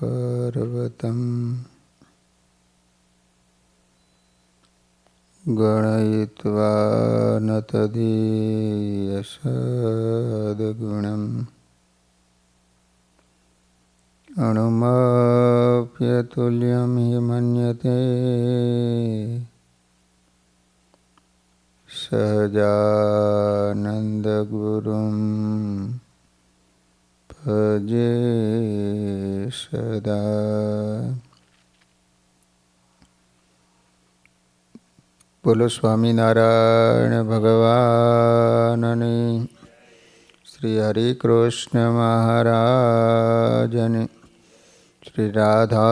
पर्वतं गणयित्वा न तदीयसद्गुणम् अणुमप्यतुल्यं हि मन्यते सहजानन्दगुरुं भजे सदा। बोलो स्वामीनारायण भगवाननी, श्री हरि कृष्ण महाराजनी, श्री राधा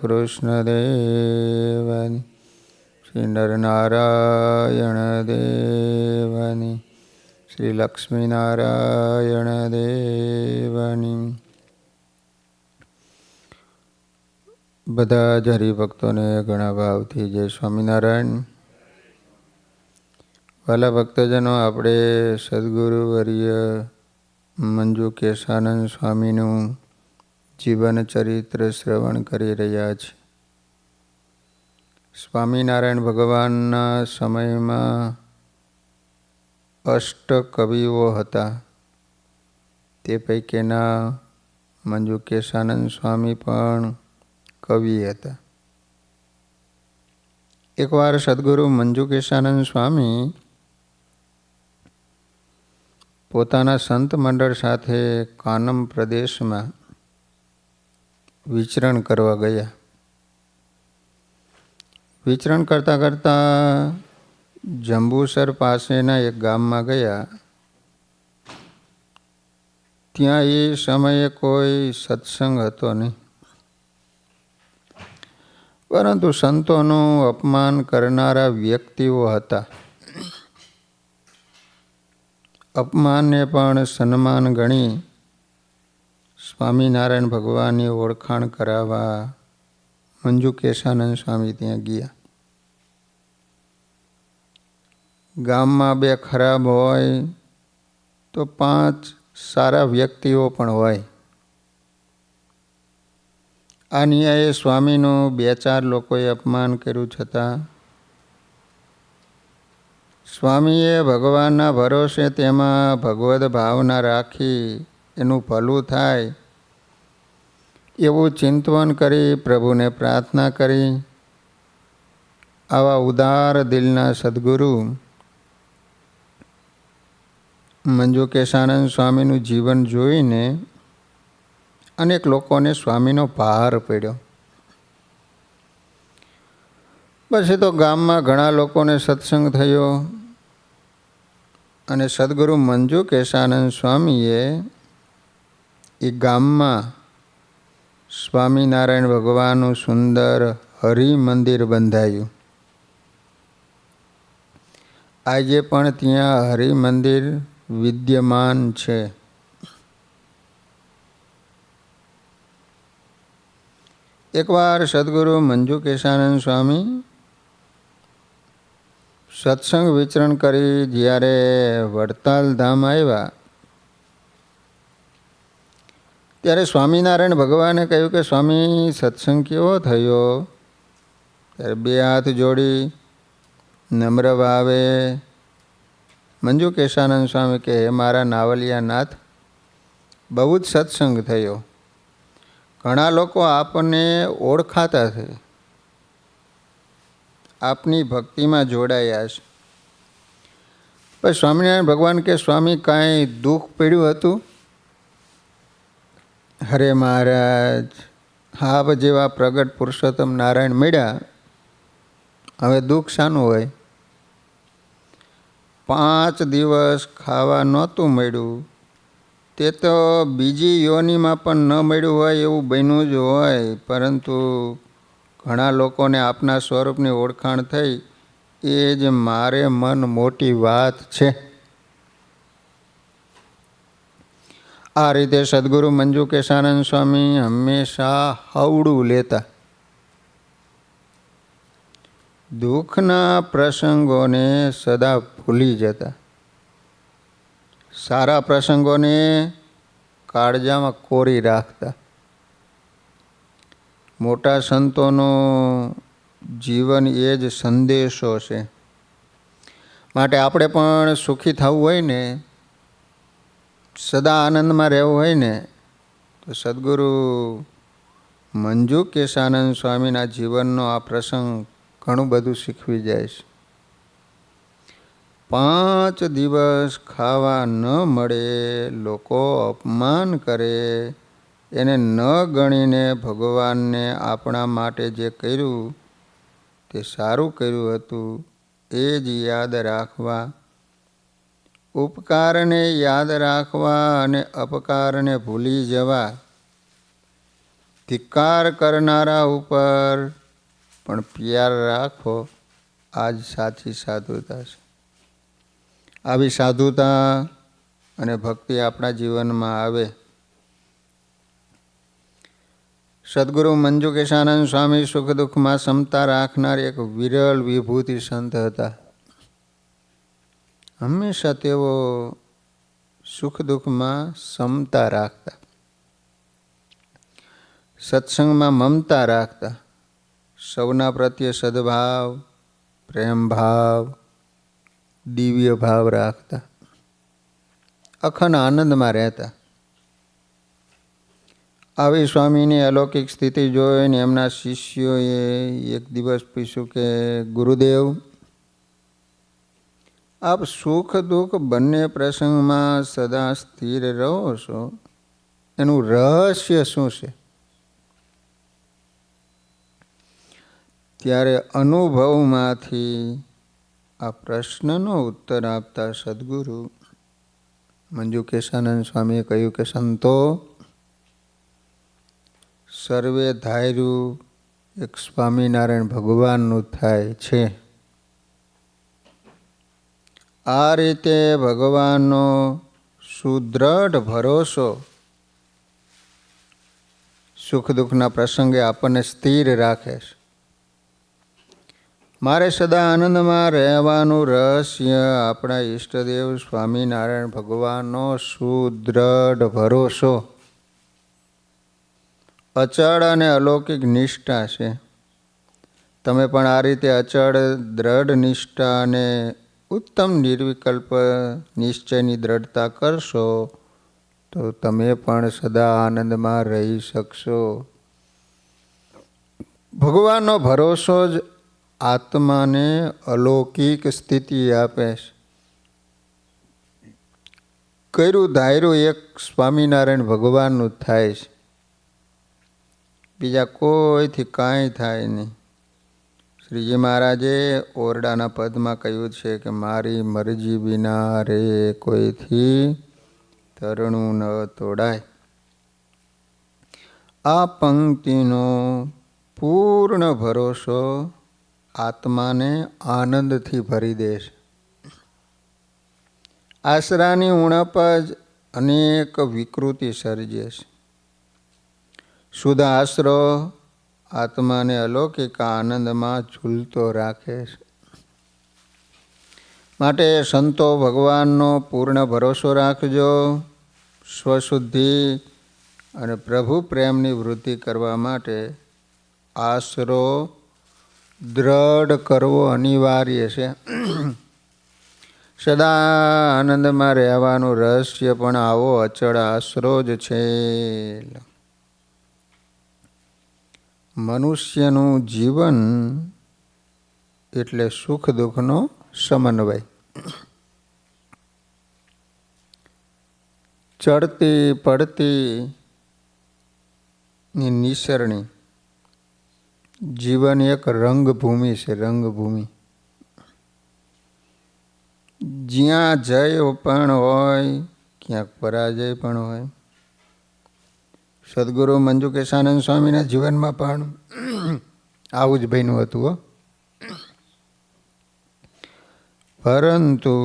कृष्ण देवनी, श्री नरनारायण देवनी, श्री लक्ष्मीनारायण देवनी। બધા જ હરિભક્તોને ઘણા ભાવથી જય સ્વામિનારાયણ। વાલા ભક્તજનો, આપણે સદગુરુ વર્ય મંજુ કેશાનંદ સ્વામીનું જીવન ચરિત્ર શ્રવણ કરી રહ્યા છે। સ્વામિનારાયણ ભગવાનના સમયમાં અષ્ટકવિઓ હતા, તે પૈકીના મંજુ કેશાનંદ સ્વામી પણ કવિ હતા। એકવાર સદગુરુ મંજુ કેશાનંદ સ્વામી પોતાના સંત મંડળ સાથે કાનમ પ્રદેશમાં વિચરણ કરવા ગયા। વિચરણ કરતાં કરતાં જંબુસર પાસેના એક ગામમાં ગયા। ત્યાં એ સમયે કોઈ સત્સંગ હતો નહીં, પરંતુ સંતોનું અપમાન કરનારા વ્યક્તિઓ હતા। અપમાનને પણ સન્માન ગણી સ્વામિનારાયણ ભગવાનની ઓળખાણ કરાવવા મંજુ કેશાનંદ સ્વામી ત્યાં ગયા। ગામમાં બે ખરાબ હોય તો 5 સારા વ્યક્તિઓ પણ હોય। આ ન્યાયે સ્વામીનું 2-4 લોકોએ અપમાન કર્યું છતાં સ્વામીએ ભગવાનના ભરોસે તેમાં ભગવદ ભાવના રાખી એનું ભલું થાય એવું ચિંતવન કરી પ્રભુને પ્રાર્થના કરી। આવા ઉદાર દિલના સદગુરુ મંજુ કેશાનંદ સ્વામીનું જીવન જોઈને અનેક લોકોને સ્વામીનો ભાર પડ્યો। પછી તો ગામમાં ઘણા લોકોને સત્સંગ થયો અને સદગુરુ મંજુ કેશાનંદ સ્વામીએ એ ગામમાં સ્વામિનારાયણ ભગવાનનું સુંદર હરિમંદિર બંધાયું। આજે પણ ત્યાં હરિમંદિર વિદ્યમાન છે। એકવાર સદગુરુ મંજુ કેશાનંદ સ્વામી સત્સંગ વિચરણ કરી જ્યારે વડતાલ ધામ આવ્યા ત્યારે સ્વામિનારાયણ ભગવાને કહ્યું કે સ્વામી, સત્સંગ કેવો થયો? ત્યારે 2 હાથ જોડી નમ્ર ભાવે મંજુ કેશાનંદ સ્વામી કે હે મારા નાવલિયા નાથ, બહુ જ સત્સંગ થયો, ઘણા લોકો આપને ઓળખાતા છે, આપની ભક્તિમાં જોડાયા છે। પછી સ્વામિનારાયણ ભગવાન કે સ્વામી, કાંઈ દુઃખ પડ્યું હતું? હરે મહારાજ, આપ જેવા પ્રગટ પુરુષોત્તમ નારાયણ મળ્યા, હવે દુઃખ શાનું હોય? 5 દિવસ ખાવા નહોતું મળ્યું, તે તો બીજી યોનિમાં પણ ન મળ્યું હોય એવું બન્યું જ હોય, પરંતુ ઘણા લોકોને આપના સ્વરૂપની ઓળખાણ થઈ, એ જ મારે મન મોટી વાત છે। આ રીતે સદગુરુ મંજુ કેશાનંદ સ્વામી હંમેશા હવડું લેતા। દુઃખના પ્રસંગોને સદા ભૂલી જતા, સારા પ્રસંગોને કાળજામાં કોરી રાખતા। મોટા સંતોનો જીવન એ જ સંદેશો છે. માટે આપણે પણ સુખી થવું હોય ને, સદા આનંદમાં રહેવું હોય ને, તો સદગુરુ મંજુ કેશાનંદ સ્વામીના જીવનનો આ પ્રસંગ ઘણું બધું શીખવી જાય છે. 5 દિવસ ખાવા ન મળે, લોકો અપમાન કરે, એને ન ગણીને ભગવાનને આપણા માટે જે કર્યું તે સારું કર્યું હતું એ જ યાદ રાખવા. ઉપકારને યાદ રાખવા અને અપકારને ભૂલી જવા. ધિક્કાર કરનારા ઉપર પણ પ્યાર રાખો. આ જ સાચી સાધુતા છે. આવી સાધુતા અને ભક્તિ આપણા જીવનમાં આવે. સદગુરુ મંજુ કેશાનંદ સ્વામી સુખ દુઃખમાં સમતા રાખનાર એક વિરલ વિભૂતિ સંત હતા. હંમેશા તેઓ સુખ દુઃખમાં સમતા રાખતા, સત્સંગમાં મમતા રાખતા, સૌના પ્રત્યે સદભાવ, પ્રેમ ભાવ, દિવ્ય ભાવ રાખતા, અખંડ આનંદમાં રહેતા. આવી સ્વામીની અલૌકિક સ્થિતિ જોઈને એમના શિષ્યોએ એક દિવસ પૂછ્યું કે ગુરુદેવ, આપ સુખ દુઃખ બંને પ્રસંગમાં સદા સ્થિર રહો છો, એનું રહસ્ય શું છે? ત્યારે અનુભવમાંથી આ પ્રશ્નનો ઉત્તર આપતા સદગુરુ મંજુ કેશાનંદ સ્વામીએ કહ્યું કે સંતો, સર્વે ધાર્યું એક સ્વામિનારાયણ ભગવાનનું થાય છે. આ રીતે ભગવાનનો સુદ્રઢ ભરોસો સુખ દુઃખના પ્રસંગે આપણને સ્થિર રાખે છે. મારે સદા આનંદમાં રહેવાનું રહસ્ય આપણા ઈષ્ટદેવ સ્વામિનારાયણ ભગવાનનો સુદ્રઢ ભરોસો, અચળ અને અલૌકિક નિષ્ઠા છે. તમે પણ આ રીતે અચળ દ્રઢ નિષ્ઠા અને ઉત્તમ નિર્વિકલ્પ નિશ્ચયની દ્રઢતા કરશો તો તમે પણ સદા આનંદમાં રહી શકશો. ભગવાનનો ભરોસો જ આત્માને અલૌકિક સ્થિતિ આપે છે. કર્યું ધાર્યું એક સ્વામિનારાયણ ભગવાનનું થાય છે, બીજા કોઈથી કાંઈ થાય નહીં. શ્રીજી મહારાજે ઓરડાના પદમાં કહ્યું છે કે મારી મરજી વિના રે કોઈથી તરણું ન તોડાય. આ પંક્તિનો પૂર્ણ ભરોસો આત્માને આનંદથી ભરી દે છે. આશરાની ઉણપ જ અનેક વિકૃતિ સર્જે છે. શુદ્ધ આશરો આત્માને અલૌકિક આનંદમાં ઝૂલતો રાખે છે. માટે સંતો, ભગવાનનો પૂર્ણ ભરોસો રાખજો. સ્વશુદ્ધિ અને પ્રભુ પ્રેમની વૃદ્ધિ કરવા માટે આશરો દ્રઢ કરવો અનિવાર્ય છે. સદા આનંદમાં રહેવાનું રહસ્ય પણ આવો અચળ આશરો જ છે. મનુષ્યનું જીવન એટલે સુખ દુઃખનો સમન્વય. ચડતી પડતી ની નિસરણી. જીવન એક રંગભૂમિ છે, રંગભૂમિ. જ્યાં જય પણ હોય, ક્યાંક પરાજય પણ હોય. સદગુરુ મંજુ કેશાનંદ સ્વામીના જીવનમાં પણ આવું જ બન્યું હતું. પરંતુ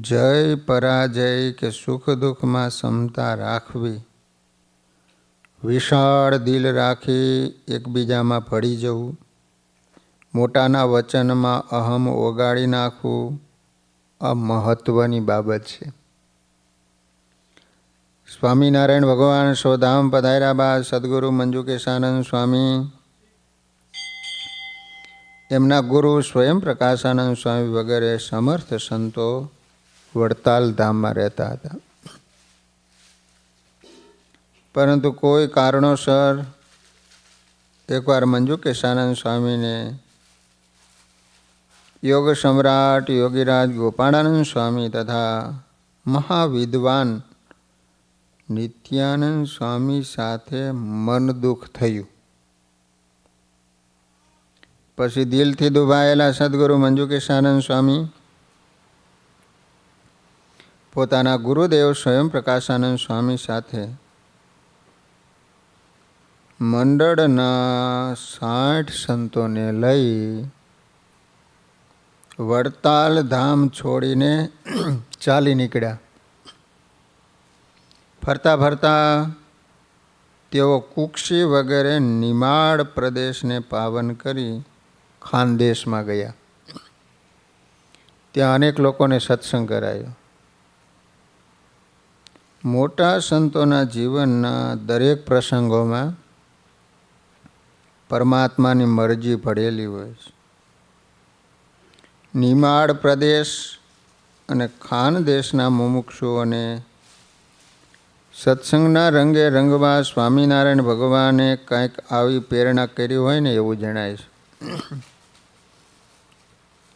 જય પરાજય કે સુખ દુઃખમાં સમતા રાખવી, વિશાળ દિલ રાખી એકબીજામાં ભળી જવું, મોટાના વચનમાં અહમ ઓગાળી નાખવું, આ મહત્વની બાબત છે. સ્વામિનારાયણ ભગવાન સ્વધામ પધાર્યા બાદ સદગુરુ મંજુકેશાનંદ સ્વામી એમના ગુરુ સ્વયં પ્રકાશાનંદ સ્વામી વગેરે સમર્થ સંતો વડતાલ ધામમાં રહેતા હતા. પરંતુ કોઈ કારણોસર એકવાર મંજુકેશાનંદ સ્વામીને યોગ સમ્રાટ યોગીરાજ ગોપાળાનંદ સ્વામી તથા મહાવિદ્વાન નિત્યાનંદ સ્વામી સાથે મન દુઃખ થયું. પછી દિલથી દુભાયેલા સદગુરુ મંજુકેશાનંદ સ્વામી પોતાના ગુરુદેવ સ્વયં પ્રકાશાનંદ સ્વામી સાથે મંડળના 60 સંતોને લઈ વડતાલ ધામ છોડીને ચાલી નીકળ્યા. ફરતા ફરતા તેઓ કુક્ષી વગેરે નિમાડ પ્રદેશને પાવન કરી ખાનદેશમાં ગયા. ત્યાં અનેક લોકોને સત્સંગ કરાયો. મોટા સંતોના જીવનના દરેક પ્રસંગોમાં પરમાત્માની મરજી પડેલી હોય છે. નિમાડ પ્રદેશ અને ખાનદેશના મુમુક્ષુઓને સત્સંગના રંગે રંગવા સ્વામિનારાયણ ભગવાને કંઈક આવી પ્રેરણા કરી હોય ને એવું જણાય છે.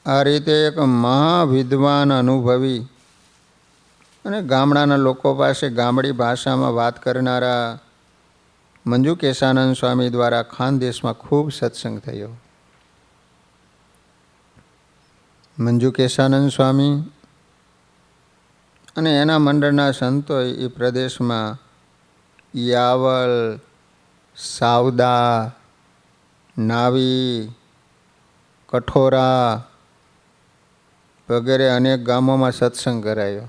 આ રીતે એક મહાવિદ્વાન અનુભવી અને ગામડાના લોકો પાસે ગામડી ભાષામાં વાત કરનારા મંજુકેશાનંદ સ્વામી દ્વારા ખાનદેશમાં ખૂબ સત્સંગ થયો. મંજુકેશાનંદ સ્વામી અને એના મંડળના સંતોએ એ પ્રદેશમાં યાવલ, સાવદા, નાવી, કઠોરા વગેરે અનેક ગામોમાં સત્સંગ કરાયો.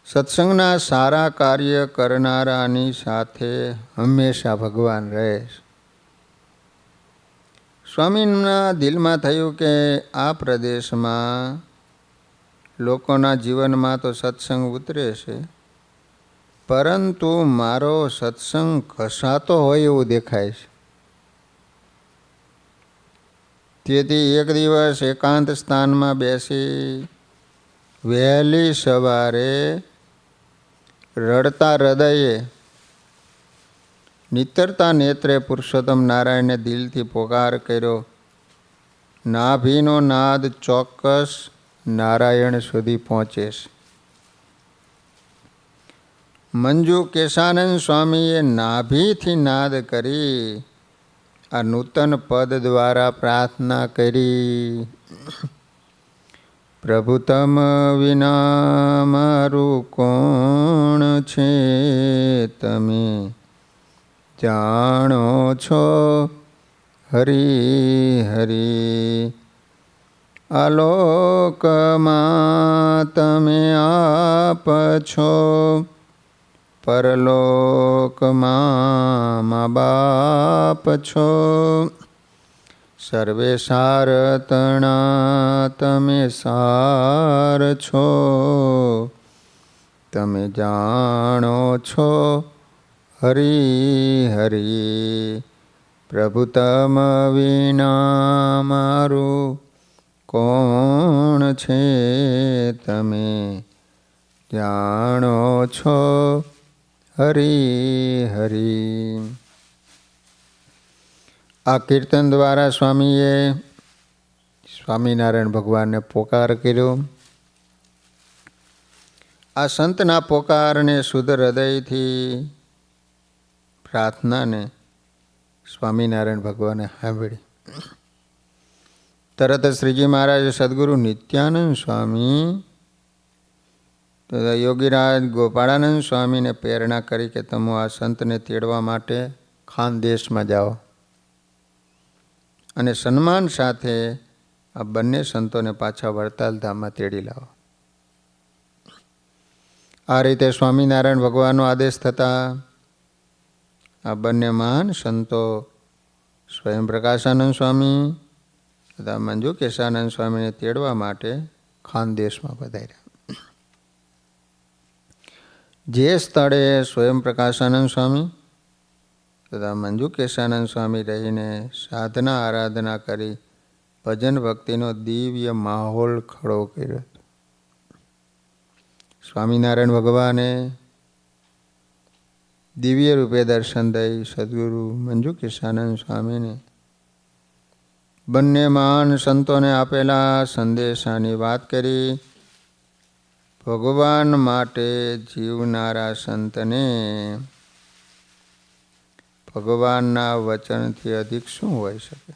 સત્સંગના સારા કાર્ય કરનારાની સાથે હંમેશા ભગવાન રહે. સ્વામીના દિલમાં થયું કે આ પ્રદેશમાં લોકોના જીવનમાં તો સત્સંગ ઉતરે છે, પરંતુ મારો સત્સંગ ઘસાતો હોય એવું દેખાય છે. તેથી એક દિવસ એકાંત સ્થાનમાં બેસી વહેલી સવારે રડતા હૃદયે નિતરતા નેત્રે પુરુષોત્તમ નારાયણને દિલથી પોકાર કર્યો. નાભીનો નાદ ચોક્કસ નારાયણ સુધી પહોંચે છે. મંજુકેશાનંદ સ્વામીએ નાભીથી નાદ કરી આ નૂતન પદ દ્વારા પ્રાર્થના કરી. પ્રભુ તમ વિના મારું કોણ છે, તમે જાણો છો હરી હરી. આલોકમાં તમે આપ છો, પરલોકમાં મા બાપ છો. સર્વે સારતણા તમે સાર છો, તમે જાણો છો હરી હરી. પ્રભુ તમ વિના મારું કોણ છે, તમે જાણો છો હરી હરી. આ કીર્તન દ્વારા સ્વામીએ સ્વામિનારાયણ ભગવાનને પોકાર કર્યો. આ સંતના પોકારને શુદ્ધ હૃદયથી પ્રાર્થનાને સ્વામિનારાયણ ભગવાને સાંભળી. તરત શ્રીજી મહારાજે સદગુરુ નિત્યાનંદ સ્વામી તથા યોગીરાજ ગોપાળાનંદ સ્વામીને પ્રેરણા કરી કે તમે આ સંતને તેડવા માટે ખાનદેશમાં જાઓ અને સન્માન સાથે આ બંને સંતોને પાછા વડતાલ ધામમાં તેડી લાવો. આ રીતે સ્વામિનારાયણ ભગવાનનો આદેશ થતાં આ બંને મહાન સંતો સ્વયં પ્રકાશાનંદ સ્વામી તથા મંજુકેશાનંદ સ્વામીને તેડવા માટે ખાનદેશમાં પધાર્યા. જે સ્થળે સ્વયં પ્રકાશાનંદ સ્વામી તથા મંજુકેશાનંદ સ્વામી રહીને સાધના આરાધના કરી ભજન ભક્તિનો દિવ્ય માહોલ ખડો કર્યો. સ્વામિનારાયણ ભગવાને દિવ્ય રૂપે દર્શન દઈ સદગુરુ મંજુકેશાનંદ સ્વામીને બંને મહાન સંતોને આપેલા સંદેશાની વાત કરી. ભગવાન માટે જીવનારા સંતને ભગવાનના વચનથી અધિક શું હોઈ શકે?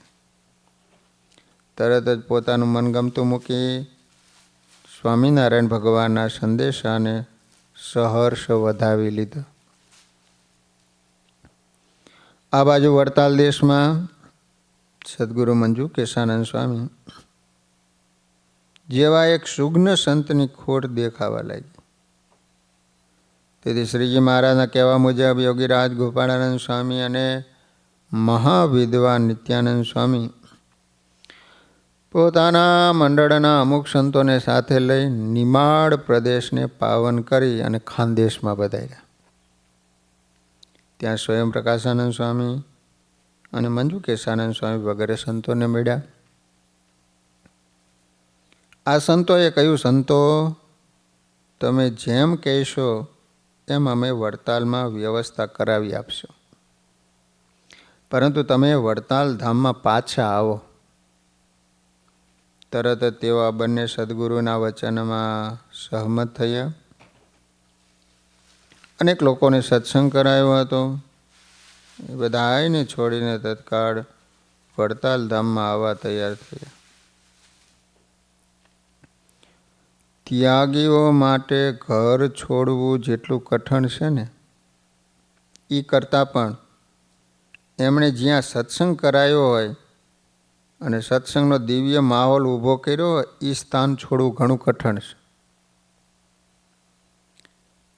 તરત જ પોતાનું મનગમતું મૂકી સ્વામિનારાયણ ભગવાનના સંદેશાને સહર્ષ વધાવી લીધા. આ બાજુ વડતાલ દેશમાં સદગુરુ મંજુકેશાનંદ સ્વામી જેવા એક સુગ્ન સંતની ખોટ દેખાવા લાગી. તેથી શ્રીજી મહારાજના કહેવા મુજબ યોગીરાજ ગોપાળાનંદ સ્વામી અને મહાવિદ્વાન નિત્યાનંદ સ્વામી પોતાના મંડળના અમુક સંતોને સાથે લઈ નિમાડ પ્રદેશને પાવન કરી અને ખાનદેશમાં બધાયા. ત્યાં સ્વયં પ્રકાશાનંદ સ્વામી અને મંજુકેશાનંદ સ્વામી વગેરે સંતોને મળ્યા. આ સંતોએ કહ્યું, સંતો તમે જેમ કહેશો એમ અમે વડતાલમાં વ્યવસ્થા કરાવી આપશો, પરંતુ તમે વડતાલ ધામમાં પાછા આવો. તરત જ તેઓ આ બંને સદગુરુના વચનમાં સહમત થયા. અનેક લોકોને સત્સંગ કરાયો હતો. એ બધાને છોડીને તત્કાળ વડતાલ ધામમાં આવવા તૈયાર થયા. ત્યાગીઓ માટે ઘર છોડવું જેટલું કઠણ છે ને, એ કરતાં પણ એમણે જ્યાં સત્સંગ કરાયો હોય અને સત્સંગનો દિવ્ય માહોલ ઊભો કર્યો હોય એ સ્થાન છોડવું ઘણું કઠણ છે.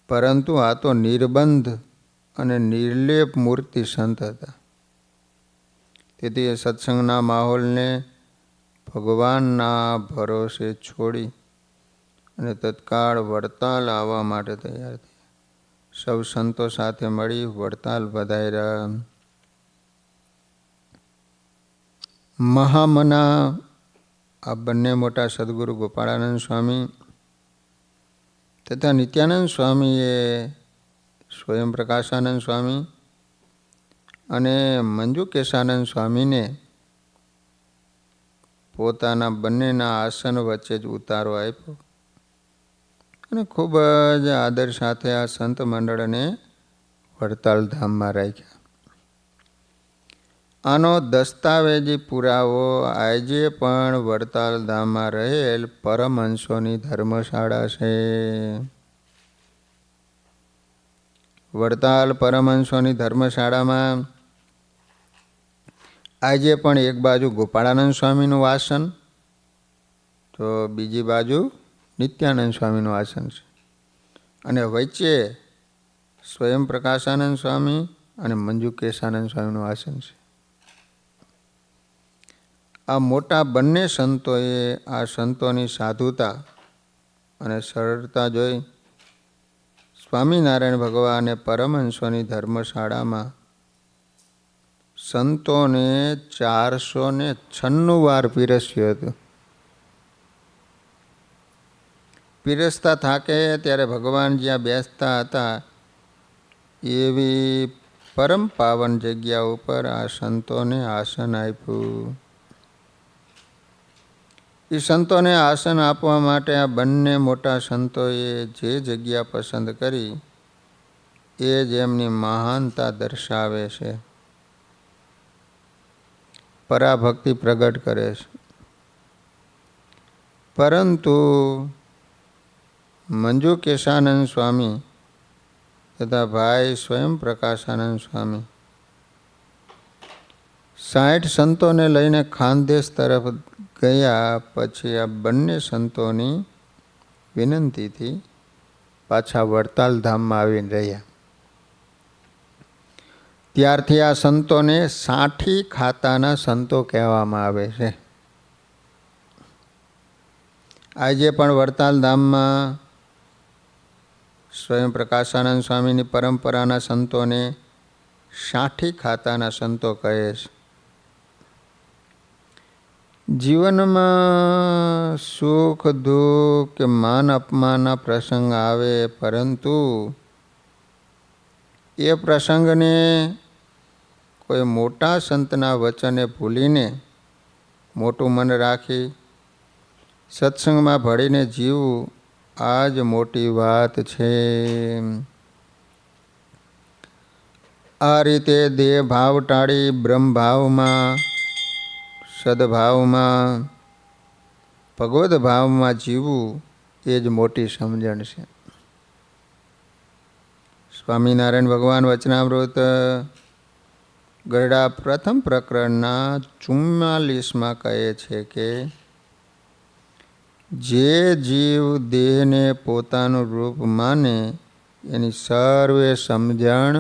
પરંતુ આ તો નિર્બંધ અને નિર્લેપ મૂર્તિ સંત હતા. તેથી એ સત્સંગના માહોલને ભગવાનના ભરોસે છોડી અને તત્કાળ વડતાલ આવવા માટે તૈયાર થયા. સૌ સંતો સાથે મળી વડતાલ પધાર્યા. મહામના આ બંને મોટા સદગુરુ ગોપાળાનંદ સ્વામી તથા નિત્યાનંદ સ્વામીએ સ્વયં પ્રકાશાનંદ સ્વામી અને મંજુકેશાનંદ સ્વામીને પોતાના બંનેના આસન વચ્ચે જ ઉતારો આપ્યો અને ખૂબ જ આદર સાથે આ સંત મંડળને વડતાલ ધામમાં રાખ્યા. આનો દસ્તાવેજી પુરાવો આજે પણ વડતાલ ધામમાં રહેલ પરમહંસોની ધર્મશાળા છે. વડતાલ પરમહંસોની ધર્મશાળામાં આજે પણ એક બાજુ ગોપાળાનંદ સ્વામીનું આસન તો બીજી બાજુ નિત્યાનંદ સ્વામીનું આસન છે અને વચ્ચે સ્વયં પ્રકાશાનંદ સ્વામી અને મંજુકેશાનંદ સ્વામીનું આસન છે. આ મોટા બંને સંતોએ આ સંતોની સાધુતા અને સરળતા જોઈ સ્વામિનારાયણ ભગવાને પરમહંસોની ધર્મશાળામાં સંતોને 496 વાર પીરસ્યું હતું. પીરસતા થાકે ત્યારે ભગવાન જ્યાં બેસતા હતા એવી પરમ પાવન જગ્યા ઉપર આ સંતોને આસન આપ્યું. એ સંતોને આસન આપવા માટે આ બંને મોટા સંતોએ જે જગ્યા પસંદ કરી એ જ એમની મહાનતા દર્શાવે છે, પરાભક્તિ પ્રગટ કરે છે. પરંતુ મંજુકેશાનંદ સ્વામી તથા ભાઈ સ્વયં પ્રકાશાનંદ સ્વામી 60 સંતોને લઈને ખાનદેશ તરફ ગયા પછી આ બંને સંતોની વિનંતીથી પાછા વડતાલ ધામમાં આવીને રહ્યા. ત્યારથી આ સંતોને 60 ખાતાના સંતો કહેવામાં આવે છે. આજે પણ વડતાલ ધામમાં સ્વયં પ્રકાશાનંદ સ્વામીની પરંપરાના સંતોને સાઠી ખાતાના સંતો કહે છે. જીવનમાં સુખ દુઃખ કે માન અપમાનના પ્રસંગ આવે, પરંતુ એ પ્રસંગને કોઈ મોટા સંતના વચને ભૂલીને મોટું મન રાખી સત્સંગમાં ભળીને જીવવું, આ જ મોટી વાત છે. આ રીતે દેહ ભાવ ટાળી બ્રહ્મભાવમાં, સદભાવમાં, ભગવદ ભાવમાં જીવવું, એ જ મોટી સમજણ છે. સ્વામિનારાયણ ભગવાન વચનામૃત ગરડા પ્રથમ પ્રકરણના 44માં કહે છે કે જે જીવ દેહને પોતાનું રૂપ માને એની સર્વે સમજણ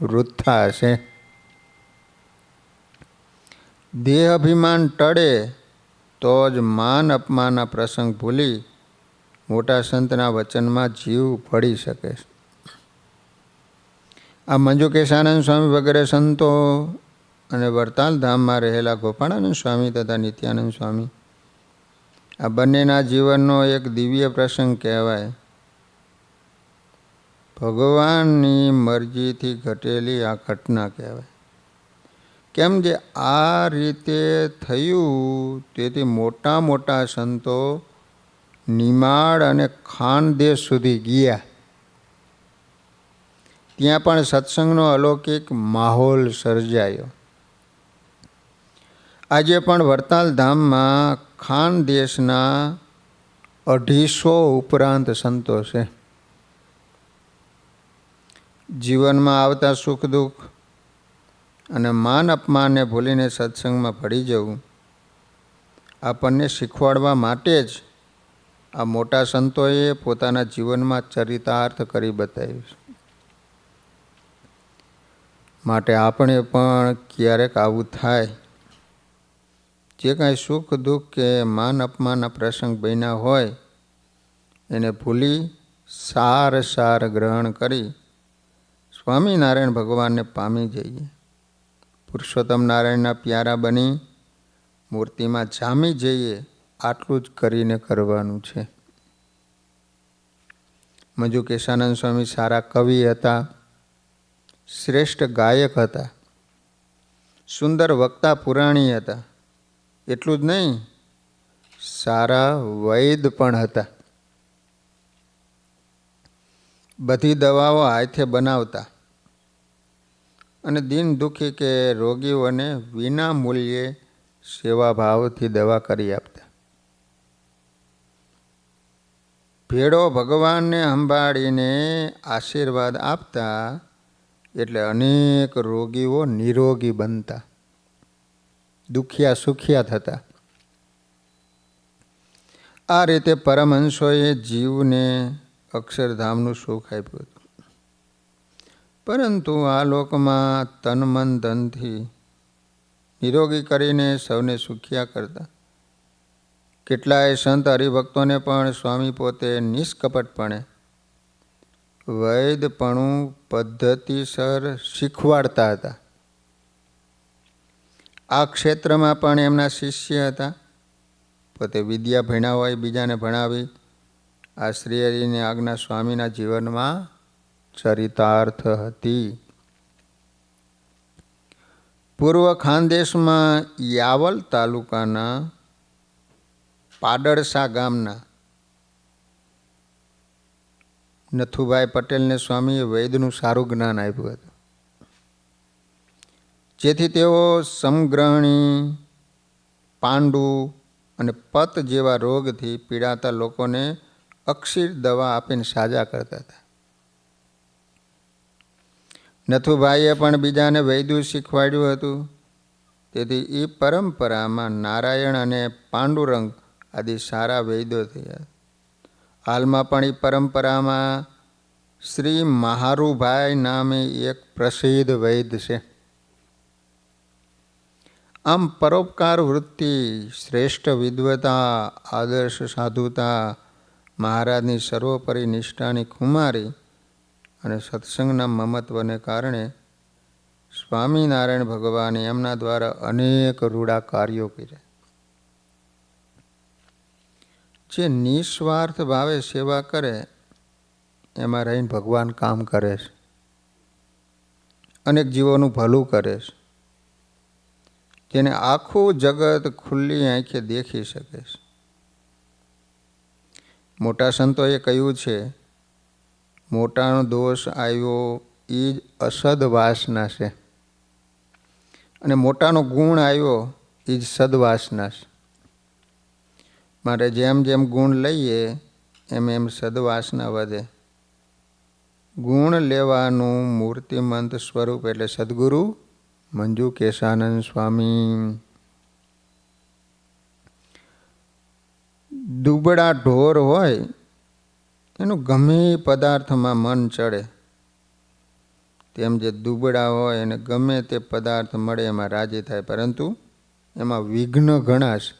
વૃથા છે. દેહ અભિમાન ટળે તો જ માન અપમાનના પ્રસંગ ભૂલી મોટા સંતના વચનમાં જીવ પડી શકે છે. આ મંજુકેશાનંદ સ્વામી વગેરે સંતો અને વરતાલ ધામમાં રહેલા ગોપાળાનંદ સ્વામી તથા નિત્યાનંદ સ્વામી, આ બંનેના જીવનનો એક દિવ્ય પ્રસંગ કહેવાય. ભગવાનની મરજીથી ઘટેલી આ ઘટના કહેવાય. કેમ જે આ રીતે થયું, તેથી મોટા મોટા સંતો નિમાડ અને ખાનદેશ સુધી ગયા. ત્યાં પણ સત્સંગનો અલૌકિક માહોલ સર્જાયો. આજે પણ વરતાલ ધામમાં ખાનદેશના 250 ઉપરાંત સંતો છે. જીવનમાં આવતા સુખ દુઃખ અને માન અપમાનને ભૂલીને સત્સંગમાં ભળી જવું, આપણને શીખવાડવા માટે જ આ મોટા સંતોએ પોતાના જીવનમાં ચરિતાર્થ કરી બતાવ્યું છે. માટે આપણે પણ ક્યારેક આવું થાય, જે કાંઈ સુખ દુઃખ કે માન અપમાનના પ્રસંગ બન્યા હોય એને ભૂલી સાર ગ્રહણ કરી સ્વામિનારાયણ ભગવાનને પામી જઈએ. પુરુષોત્તમ નારાયણના પ્યારા બની મૂર્તિમાં જામી જઈએ, આટલું જ કરીને કરવાનું છે. મંજુકેશાનંદ સ્વામી સારા કવિ હતા, શ્રેષ્ઠ ગાયક હતા, સુંદર વક્તા પુરાણી હતા. એટલું જ નહીં, સારા વૈદ પણ હતા. બધી દવાઓ હાથે બનાવતા અને દીન દુઃખી કે રોગીઓને વિના મૂલ્યે સેવાભાવથી દવા કરી આપતા. ભેળો ભગવાનને સંભાળીને આશીર્વાદ આપતા, એટલે અનેક રોગીઓ નિરોગી બનતા, દુખિયા સુખિયા થતા. આ રીતે પરમહંસોએ જીવને અક્ષરધામનું સુખ આપ્યું હતું. પરંતુ આ લોકમાં તન મન ધનથી નિરોગી કરીને સૌને સુખિયા કરતા કેટલાય સંત હરિભક્તોને પણ સ્વામી પોતે નિષ્કપટપણે વૈદપણું પદ્ધતિસર શીખવાડતા હતા. આ ક્ષેત્રમાં પણ એમના શિષ્ય હતા. પોતે વિદ્યા ભણ્યા હોય, બીજાને ભણાવી આ શ્રી હરિની આજ્ઞા સ્વામીના જીવનમાં ચરિતાર્થ હતી. પૂર્વ ખાનદેશમાં યાવલ તાલુકાના પાડળસા ગામના નથુભાઈ પટેલને સ્વામીએ વૈદનું સારું જ્ઞાન આપ્યું હતું, જેથી તેઓ સમગ્રહણી, પાંડુ અને પત જેવા રોગથી પીડાતા લોકોને અક્ષીર દવા આપીને સાજા કરતા હતા. નથુભાઈએ પણ બીજાને વૈદું શીખવાડ્યું હતું. તેથી એ પરંપરામાં નારાયણ અને પાંડુરંગ આદિ સારા વૈદો થયા. હાલમાં પણ એ પરંપરામાં શ્રી મહારુભાઈ નામે એક પ્રસિદ્ધ વૈદ છે. આમ પરોપકાર વૃત્તિ, શ્રેષ્ઠ વિદ્વતા, આદર્શ સાધુતા, મહારાજની સર્વોપરી નિષ્ઠાની કુમારી અને સત્સંગના મમત્વને કારણે સ્વામિનારાયણ ભગવાને એમના દ્વારા અનેક રૂડા કાર્યો કર્યા. જે નિસ્વાર્થ ભાવે સેવા કરે એમાં રહીને ભગવાન કામ કરે છે, અનેક જીવોનું ભલું કરે છે, જેને આખું જગત ખુલ્લી આંખે દેખી શકે છે. મોટા સંતોએ કહ્યું છે, મોટાનો દોષ આવ્યો એ જ અસદવાસના છે, અને મોટાનો ગુણ આવ્યો એ જ સદવાસના છે. માટે જેમ જેમ ગુણ લઈએ એમ એમ સદવાસના વધે. ગુણ લેવાનું મૂર્તિમંત સ્વરૂપ એટલે સદગુરુ મંજુ કેશાનંદ સ્વામી. દુબળા ઢોર હોય એનું ગમે પદાર્થમાં મન ચડે, તેમ જે દુબળા હોય એને ગમે તે પદાર્થ મળે એમાં રાજી થાય, પરંતુ એમાં વિઘ્ન ઘણા છે.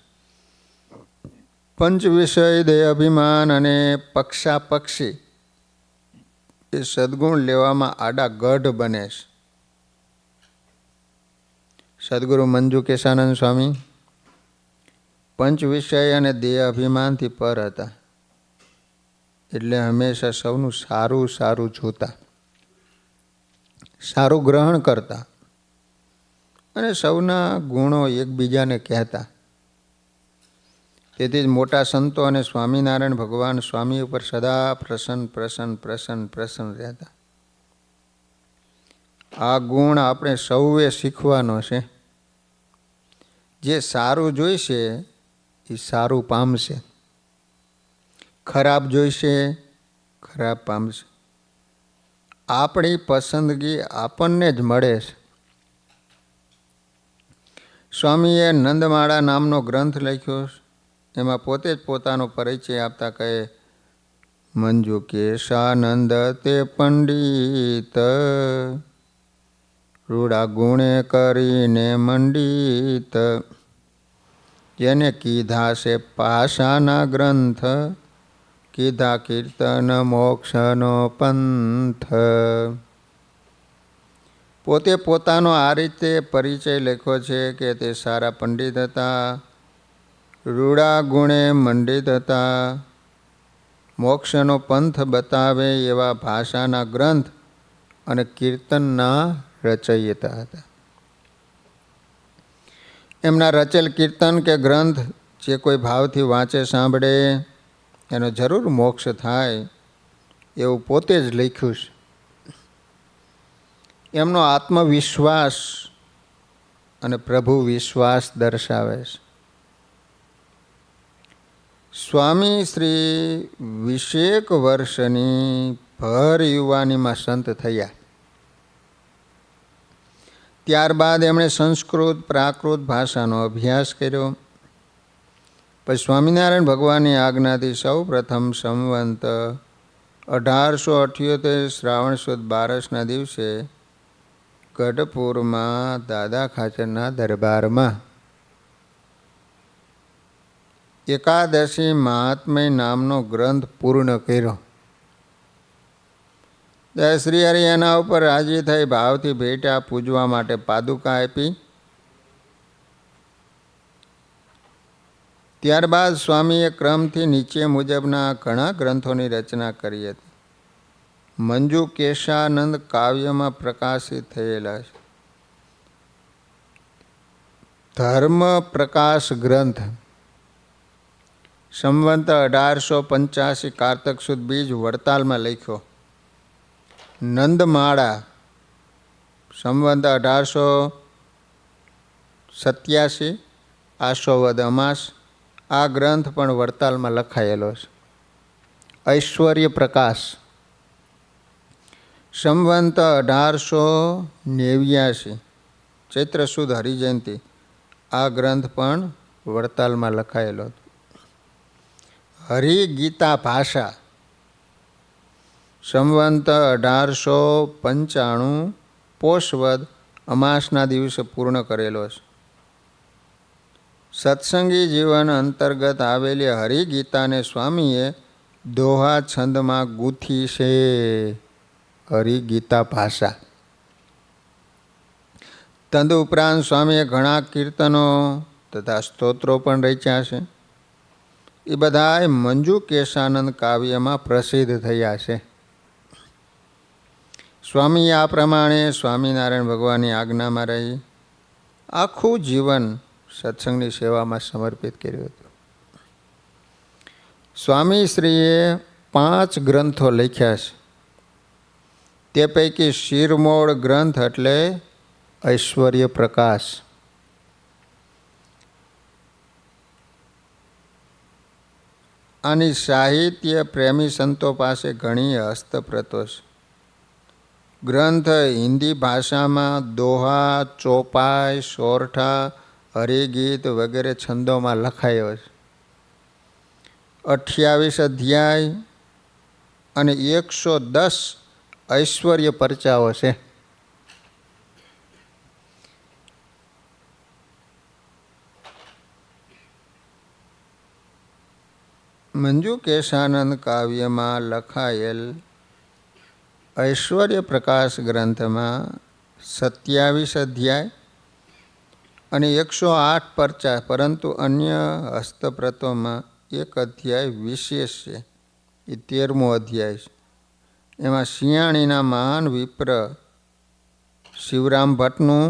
પંચ વિષય, દેહ અભિમાન અને પક્ષાપક્ષી એ સદગુણ લેવામાં આડા ગઢ બને છે. સદગુરુ મંજુ કેશાનંદ સ્વામી પંચ વિષય અને દેહ અભિમાનથી પર હતા, એટલે હંમેશા સૌનું સારું સારું જોતા, સારું ગ્રહણ કરતા અને સૌના ગુણો એકબીજાને કહેતા. તેથી જ મોટા સંતો અને સ્વામિનારાયણ ભગવાન સ્વામી ઉપર સદા પ્રસન્ન પ્રસન્ન પ્રસન્ન પ્રસન્ન રહેતા. આ ગુણ આપણે સૌએ શીખવાનો છે. જે સારું જોઈશે એ સારું પામશે, ખરાબ જોઈશે ખરાબ પામશે. આપણી પસંદગી આપણને જ મળે છે. સ્વામીએ નંદમાળા નામનો ગ્રંથ લખ્યો, એમાં પોતે જ પોતાનો પરિચય આપતા કહે, મંજુ કેશાનંદ તે પંડિત, રૂડા ગુણે કરીને મંડિત, જેને કીધા છે પાશાના ગ્રંથ, કીધા કીર્તન મોક્ષનો પંથ. પોતે પોતાનો આ રીતે પરિચય લખ્યો છે કે તે સારા પંડિત હતા, રૂડા ગુણે મંડિત હતા, મોક્ષનો પંથ બતાવે એવા ભાષાના ગ્રંથ અને કીર્તનના રચયિતા હતા. એમના રચેલ કીર્તન કે ગ્રંથ જે કોઈ ભાવથી વાંચે સાંભળે એનો જરૂર મોક્ષ થાય એવું પોતે જ લખ્યું છે. એમનો આત્મવિશ્વાસ અને પ્રભુ વિશ્વાસ દર્શાવે છે. સ્વામી શ્રી 20 વર્ષની ભર યુવાનીમાં સંત થયા. ત્યારબાદ એમણે સંસ્કૃત પ્રાકૃત ભાષાનો અભ્યાસ કર્યો. પછી સ્વામિનારાયણ ભગવાનની આજ્ઞાથી સૌ પ્રથમ સંવંત 1878 શ્રાવણ સુદ 12ના દિવસે ગઢપુરમાં દાદા ખાચરના દરબારમાં એકાદશી મહાત્મય નામનો ગ્રંથ પૂર્ણ કર્યો. શ્રી હરિ એના ઉપર રાજી થઈ ભાવથી ભેટ્યા, પૂજવા માટે પાદુકા આપી. ત્યારબાદ સ્વામીએ ક્રમથી નીચે મુજબના ઘણા ગ્રંથોની રચના કરી હતી. મંજુ કેશાનંદ કાવ્યમાં પ્રકાશિત થયેલા છે. ધર્મ પ્રકાશ ગ્રંથ સંવંત 1885 કારતક સુદ બીજ વડતાલમાં લખ્યો. નંદમાળા સંવંત 1887 આસો વદ અમાસ, આ ગ્રંથ પણ વડતાલમાં લખાયેલો છે. ઐશ્વર્ય પ્રકાશ સંવંત 1889 ચૈત્ર સુદ હરિજયંતિ, આ ગ્રંથ પણ વડતાલમાં લખાયેલો હતો. હરિગીતા ભાષા સંવંત 1895 પોષવદ અમાસના દિવસે પૂર્ણ કરેલો છે. સત્સંગી જીવન અંતર્ગત આવેલી હરિગીતાને સ્વામીએ દોહા છંદમાં ગૂંથી છે. હરિગીતા ભાષા. તદ ઉપરાંત સ્વામીએ ઘણા કીર્તનો તથા સ્તોત્રો પણ રચ્યા છે. એ બધા મંજુ કેશાનંદ કાવ્યમાં પ્રસિદ્ધ થયા છે. સ્વામીએ આ પ્રમાણે સ્વામિનારાયણ ભગવાનની આજ્ઞામાં રહી આખું જીવન સત્સંગની સેવામાં સમર્પિત કર્યું હતું. સ્વામીશ્રીએ 5 ગ્રંથો લખ્યા છે. તે પૈકી શિરમોળ ગ્રંથ એટલે ઐશ્વર્ય પ્રકાશ. આની સાહિત્ય પ્રેમી સંતો પાસે ઘણી હસ્તપ્રતો છે. ગ્રંથ હિન્દી ભાષામાં દોહા, ચોપાઈ, સોરઠા, હરિગીત વગેરે છંદોમાં લખાયો છે. 28 અધ્યાય અને 110 ઐશ્વર્ય પરચાઓ છે. મંજુ કેશાનંદ કાવ્યમાં લખાયેલ ઐશ્વર્ય પ્રકાશ ગ્રંથમાં 27 અધ્યાય અને 108 પરચા, પરંતુ અન્ય હસ્તપ્રતોમાં 1 અધ્યાય વિશેષ છે. એ 13મો અધ્યાય છે. એમાં શિયાળીના મહાન વિપ્ર શિવરામ ભટ્ટનું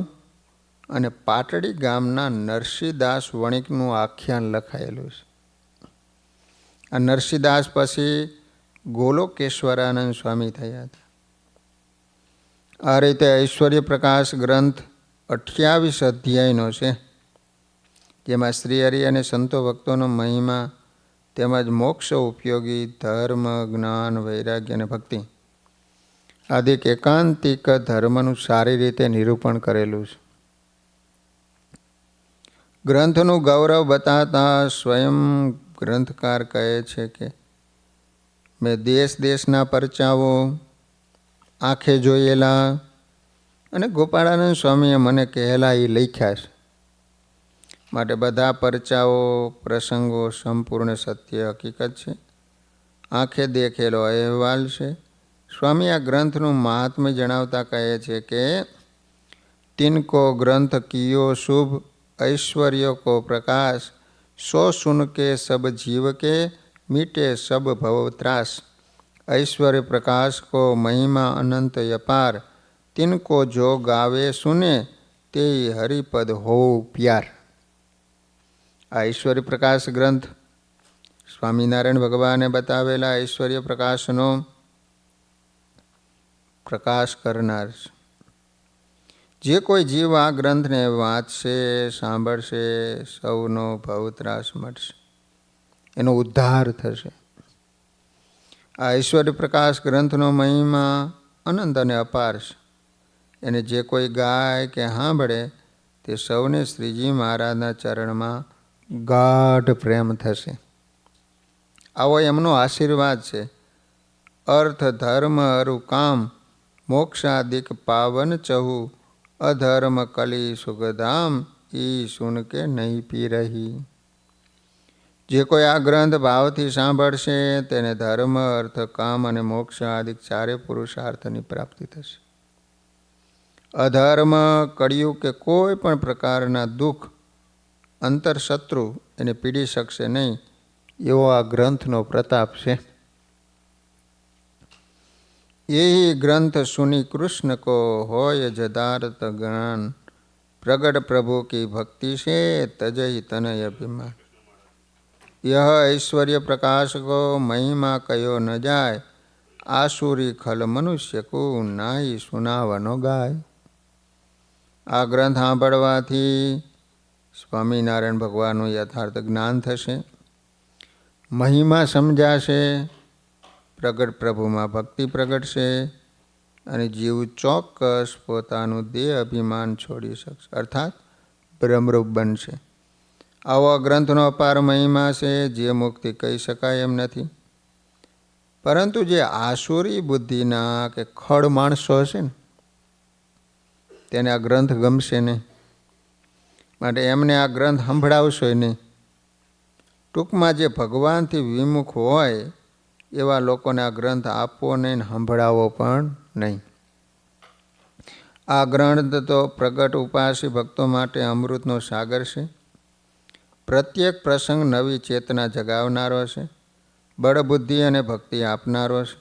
અને પાટડી ગામના નરસિંહદાસ વણિકનું આખ્યાન લખાયેલું છે. આ નરસિંહદાસ પછી ગોલોકેશ્વરાનંદ સ્વામી થયા હતા. આ રીતે ઐશ્વર્ય પ્રકાશ ગ્રંથ 28 અધ્યાયનો છે, જેમાં શ્રીહરિ અને સંતો ભક્તોનો મહિમા તેમજ મોક્ષ ઉપયોગી ધર્મ, જ્ઞાન, વૈરાગ્ય અને ભક્તિ આદિક એકાંતિક ધર્મનું સારી રીતે નિરૂપણ કરેલું છે. ગ્રંથનું ગૌરવ બતાતા સ્વયં ગ્રંથકાર કહે છે કે મેં દેશના પરચાઓ આંખે જોયેલા અને ગોપાળાનંદ સ્વામીએ મને કહેલા એ લખ્યા છે. માટે બધા પરચાઓ પ્રસંગો સંપૂર્ણ સત્ય હકીકત છે, આંખે દેખેલો અહેવાલ છે. સ્વામી આ ગ્રંથનું મહાત્મ્ય જણાવતા કહે છે કે તિનકો ગ્રંથ કિયો શુભ ऐश्वर्य को प्रकाश सो सुन के सब जीव के मीटे सब भव त्रास ऐश्वर्य प्रकाश को महिमा अनंत अपार तिनको जो गावे सुने ते हरिपद हो प्यार. આ ઐશ્વર્ય પ્રકાશ ગ્રંથ સ્વામિનારાયણ ભગવાને બતાવેલા ઐશ્વર્ય પ્રકાશનો પ્રકાશ કરનાર છે. જે કોઈ જીવ આ ગ્રંથને વાંચશે, સાંભળશે, સૌનો ભવત્રાસ મટશે, એનો ઉદ્ધાર થશે. આ ઐશ્વર્ય પ્રકાશ ગ્રંથનો મહિમા અનંત અને અપાર છે. એને જે કોઈ ગાય કે સાંભળે તે સૌને શ્રીજી મહારાજના ચરણમાં ગાઢ પ્રેમ થશે. આવો એમનો આશીર્વાદ છે. અર્થ ધર્મ અરુ કામ મોક્ષાદિક પાવન ચહુ અધર્મ કલી સુગધામ ઈ સુન કે નહીં પી રહી. જે કોઈ આ ગ્રંથ ભાવથી સાંભળશે તેને ધર્મ, અર્થ, કામ અને મોક્ષ આદિક 4 પુરુષાર્થની પ્રાપ્તિ થશે. અધર્મ, કળિયુગ કે કોઈ પણ પ્રકારના દુઃખ, અંતરશત્રુ એને પીડી શકશે નહીં, એવો આ ગ્રંથનો પ્રતાપ છે. यही ग्रंथ सुनी कृष्ण को होय जदारत ज्ञान प्रगट प्रभु की भक्ति से तजहि तनय अभिमान. यह ऐश्वर्य प्रकाश को महिमा कयो न जाय आसुरी खल मनुष्य को नाई सुनावनो गाय. આ ગ્રંથ સાંભળવાથી સ્વામિનારાયણ ભગવાનનું યથાર્થ જ્ઞાન થશે, મહિમા સમજાશે, પ્રગટ પ્રભુમાં ભક્તિ પ્રગટશે અને જીવ ચોક્કસ પોતાનું દેહ અભિમાન છોડી શકશે, અર્થાત બ્રહ્મરૂપ બનશે. આવો ગ્રંથનો અપાર મહિમા છે, જે મુક્તિ કહી શકાય એમ નથી. પરંતુ જે આસુરી બુદ્ધિના કે ખડ માણસો હશે ને તેને આ ગ્રંથ ગમશે નહીં. માટે એમને આ ગ્રંથ સંભળાવશો નહીં. ટૂંકમાં જે ભગવાનથી વિમુખ હોય એવા લોકોને આ ગ્રંથ આપવો નહીં, સંભળાવો પણ નહીં. આ ગ્રંથ તો પ્રગટ ઉપાસી ભક્તો માટે અમૃતનો સાગર છે. પ્રત્યેક પ્રસંગ નવી ચેતના જગાવનારો છે, બળબુદ્ધિ અને ભક્તિ આપનારો છે.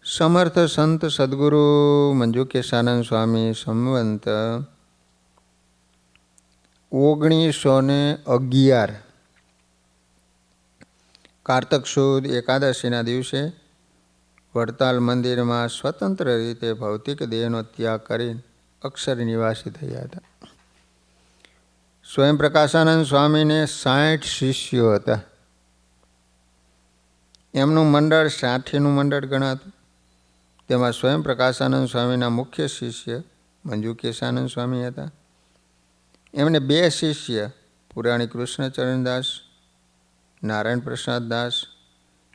સમર્થ સંત સદગુરુ મંજુકેશાનંદ સ્વામી સંવંત 1911 કારતક સુદ એકાદશીના દિવસે વડતાલ મંદિરમાં સ્વતંત્ર રીતે ભૌતિક દેહનો ત્યાગ કરી અક્ષર નિવાસી થયા હતા. સ્વયં પ્રકાશાનંદ સ્વામીને 60 શિષ્યો હતા. એમનું મંડળ 60નું મંડળ ગણાતું. તેમાં સ્વયં પ્રકાશાનંદ સ્વામીના મુખ્ય શિષ્ય મંજુકેશાનંદ સ્વામી હતા. એમને 2 શિષ્ય પુરાણી કૃષ્ણચરણદાસ, નારાયણ પ્રસાદ દાસ.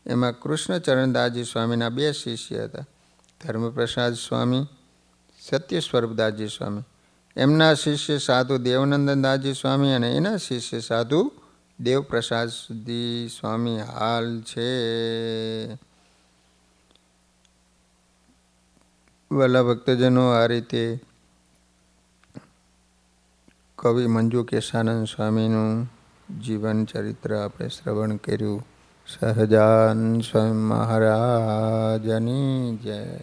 એમાં કૃષ્ણચરણદાસજી સ્વામીના 2 શિષ્ય હતા, ધર્મપ્રસાદ સ્વામી, સત્ય સ્વરૂપદાસજી સ્વામી. એમના શિષ્ય સાધુ દેવનંદનદાસજી સ્વામી અને એના શિષ્ય સાધુ દેવપ્રસાદજી સ્વામી હાલ છે. વલ્લભ ભક્તજનો, આ રીતે કવિ મંજુકેશાનંદ સ્વામીનું જીવન ચરિત્ર આપણે શ્રવણ કર્યું. સહજાન સ્વામી મહારાજની જય.